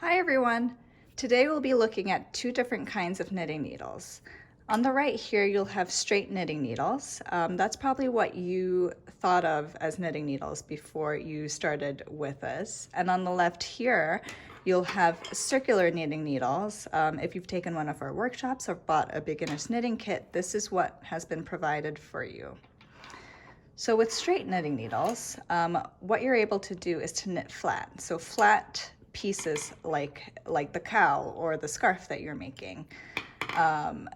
Hi everyone! Today we'll be looking at two different kinds of knitting needles. On the right here you'll have straight knitting needles. That's probably what you thought of as knitting needles before you started with us. And on the left here you'll have circular knitting needles. If you've taken one of our workshops or bought a beginner's knitting kit, this is what has been provided for you. So with straight knitting needles, what you're able to do is to knit flat. So flat pieces like the cowl or the scarf that you're making.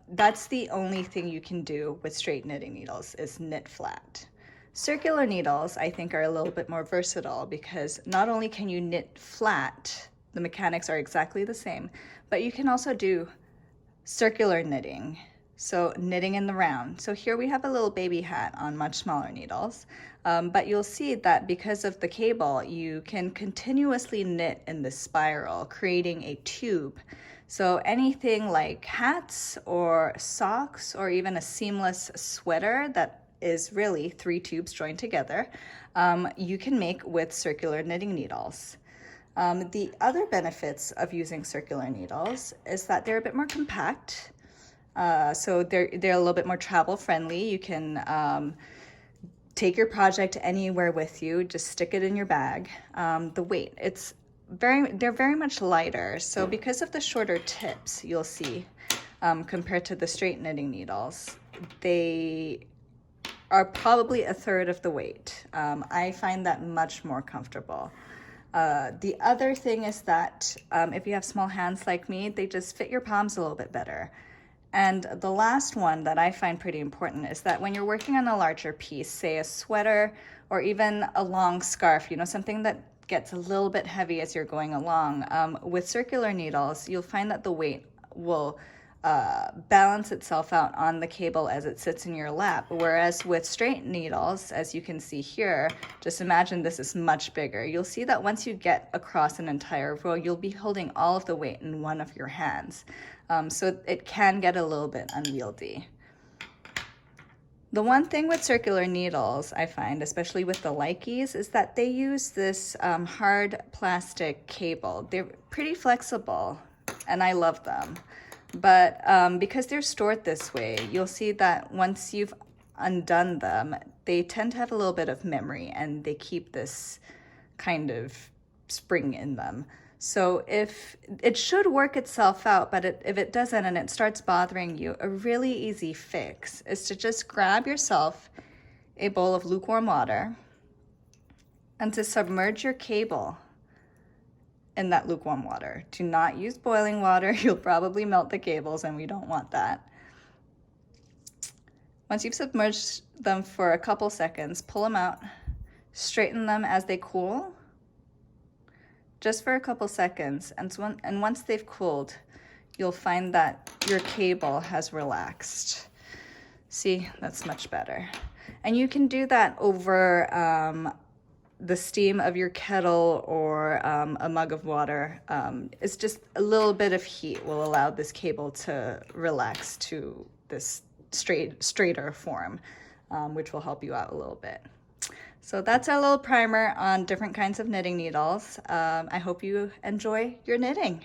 That's the only thing you can do with straight knitting needles is knit flat. Circular needles, I think, are a little bit more versatile because not only can you knit flat, the mechanics are exactly the same, but you can also do circular knitting. So knitting in the round. So here we have a little baby hat on much smaller needles, but you'll see that because of the cable, you can continuously knit in this spiral, creating a tube. So anything like hats or socks or even a seamless sweater that is really 3 tubes joined together, you can make with circular knitting needles. The other benefits of using circular needles is that they're a bit more compact. So they're a little bit more travel friendly. You can take your project anywhere with you, just stick it in your bag. The weight, they're very much lighter. So because of the shorter tips, you'll see, compared to the straight knitting needles, they are probably a third of the weight. I find that much more comfortable. The other thing is that if you have small hands like me, they just fit your palms a little bit better. And the last one that I find pretty important is that when you're working on a larger piece, say a sweater or even a long scarf, something that gets a little bit heavy as you're going along, with circular needles, you'll find that the weight will balance itself out on the cable as it sits in your lap. Whereas with straight needles, as you can see here, just imagine this is much bigger. You'll see that once you get across an entire row, you'll be holding all of the weight in one of your hands. So it can get a little bit unwieldy. The one thing with circular needles, I find, especially with the Lykkes, is that they use this hard plastic cable. They're pretty flexible, and I love them. But because they're stored this way, you'll see that once you've undone them, they tend to have a little bit of memory, and they keep this kind of spring in them. So if it should work itself out, but if it doesn't and it starts bothering you, a really easy fix is to just grab yourself a bowl of lukewarm water and to submerge your cable in that lukewarm water. Do not use boiling water. You'll probably melt the cables, and we don't want that. Once you've submerged them for a couple seconds, pull them out, straighten them as they cool, just for a couple seconds, and once they've cooled, you'll find that your cable has relaxed. See, that's much better. And you can do that over the steam of your kettle or a mug of water. It's just a little bit of heat will allow this cable to relax to this straighter form, which will help you out a little bit. So that's our little primer on different kinds of knitting needles. I hope you enjoy your knitting.